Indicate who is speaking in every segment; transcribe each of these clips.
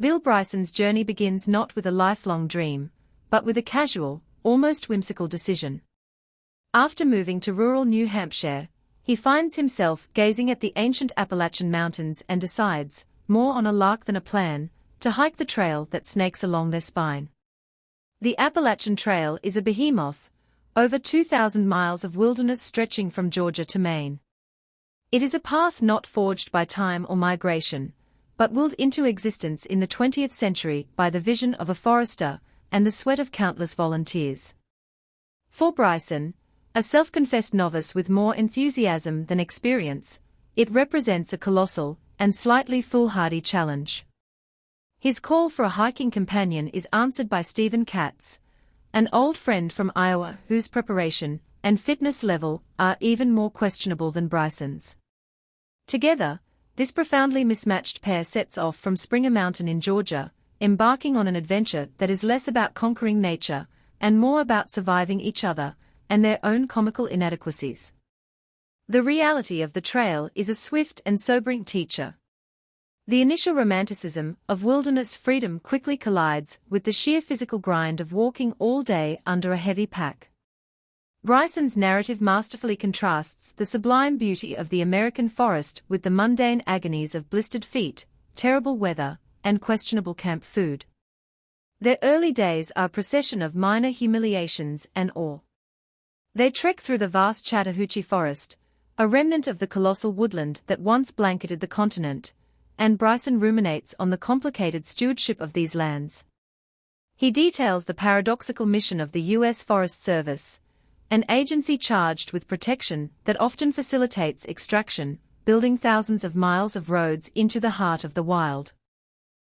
Speaker 1: Bill Bryson's journey begins not with a lifelong dream, but with a casual, almost whimsical decision. After moving to rural New Hampshire, he finds himself gazing at the ancient Appalachian Mountains and decides, more on a lark than a plan, to hike the trail that snakes along their spine. The Appalachian Trail is a behemoth, over 2,000 miles of wilderness stretching from Georgia to Maine. It is a path not forged by time or migration, but willed into existence in the 20th century by the vision of a forester and the sweat of countless volunteers. For Bryson, a self-confessed novice with more enthusiasm than experience, it represents a colossal and slightly foolhardy challenge. His call for a hiking companion is answered by Stephen Katz, an old friend from Iowa whose preparation and fitness level are even more questionable than Bryson's. Together, this profoundly mismatched pair sets off from Springer Mountain in Georgia, embarking on an adventure that is less about conquering nature and more about surviving each other and their own comical inadequacies. The reality of the trail is a swift and sobering teacher. The initial romanticism of wilderness freedom quickly collides with the sheer physical grind of walking all day under a heavy pack. Bryson's narrative masterfully contrasts the sublime beauty of the American forest with the mundane agonies of blistered feet, terrible weather, and questionable camp food. Their early days are a procession of minor humiliations and awe. They trek through the vast Chattahoochee Forest, a remnant of the colossal woodland that once blanketed the continent, and Bryson ruminates on the complicated stewardship of these lands. He details the paradoxical mission of the U.S. Forest Service, an agency charged with protection that often facilitates extraction, building thousands of miles of roads into the heart of the wild.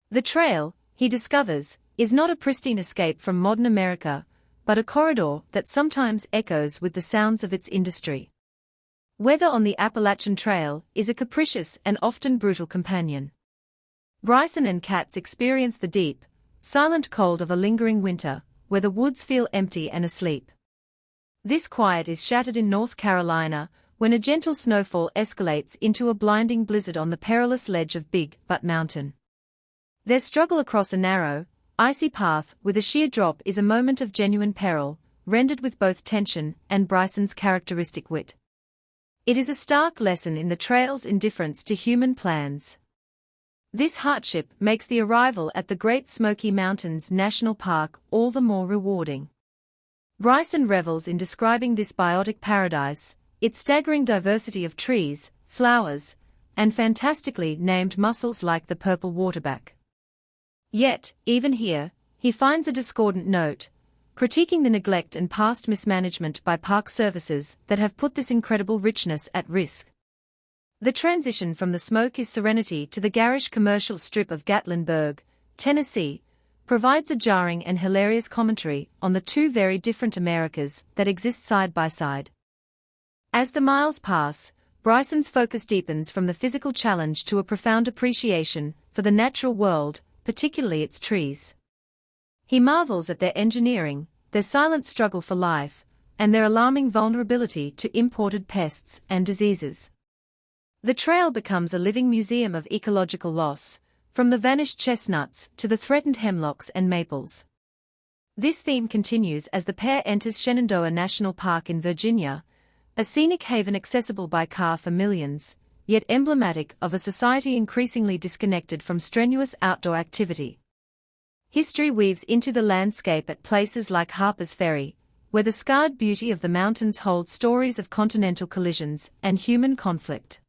Speaker 1: The trail, he discovers, is not a pristine escape from modern America, but a corridor that sometimes echoes with the sounds of its industry. Weather on the Appalachian Trail is a capricious and often brutal companion. Bryson and Katz experience the deep, silent cold of a lingering winter, where the woods feel empty and asleep. This quiet is shattered in North Carolina, when a gentle snowfall escalates into a blinding blizzard on the perilous ledge of Big Butte Mountain. Their struggle across a narrow, icy path with a sheer drop is a moment of genuine peril, rendered with both tension and Bryson's characteristic wit. It is a stark lesson in the trail's indifference to human plans. This hardship makes the arrival at the Great Smoky Mountains National Park all the more rewarding. Bryson revels in describing this biotic paradise, its staggering diversity of trees, flowers, and fantastically named mussels like the purple waterback. Yet, even here, he finds a discordant note, critiquing the neglect and past mismanagement by park services that have put this incredible richness at risk. The transition from the smoke-is serenity to the garish commercial strip of Gatlinburg, Tennessee, provides a jarring and hilarious commentary on the two very different Americas that exist side by side. As the miles pass, Bryson's focus deepens from the physical challenge to a profound appreciation for the natural world, particularly its trees. He marvels at their engineering, their silent struggle for life, and their alarming vulnerability to imported pests and diseases. The trail becomes a living museum of ecological loss, from the vanished chestnuts to the threatened hemlocks and maples. This theme continues as the pair enters Shenandoah National Park in Virginia, a scenic haven accessible by car for millions, yet emblematic of a society increasingly disconnected from strenuous outdoor activity. History weaves into the landscape at places like Harper's Ferry, where the scarred beauty of the mountains holds stories of continental collisions and human conflict.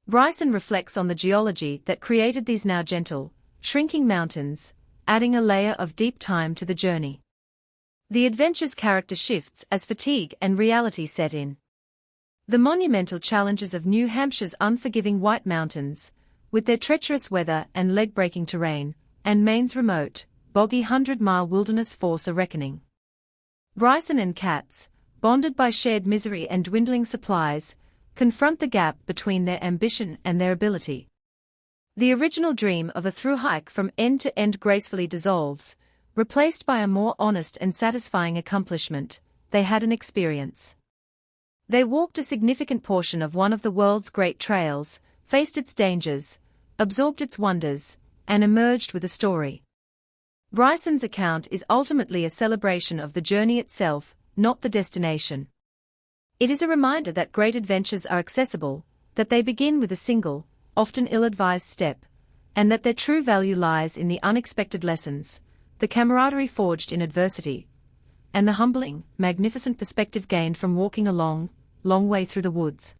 Speaker 1: Bryson reflects on the geology that created these now gentle, shrinking mountains, adding a layer of deep time to the journey. The adventure's character shifts as fatigue and reality set in. The monumental challenges of New Hampshire's unforgiving White Mountains, with their treacherous weather and leg-breaking terrain, and Maine's remote, boggy 100-mile wilderness force a reckoning. Bryson and Katz, bonded by shared misery and dwindling supplies, confront the gap between their ambition and their ability. The original dream of a through hike from end to end gracefully dissolves, replaced by a more honest and satisfying accomplishment. They had an experience. They walked a significant portion of one of the world's great trails, faced its dangers, absorbed its wonders, and emerged with a story. Bryson's account is ultimately a celebration of the journey itself, not the destination. It is a reminder that great adventures are accessible, that they begin with a single, often ill-advised step, and that their true value lies in the unexpected lessons, the camaraderie forged in adversity, and the humbling, magnificent perspective gained from walking a long, long way through the woods.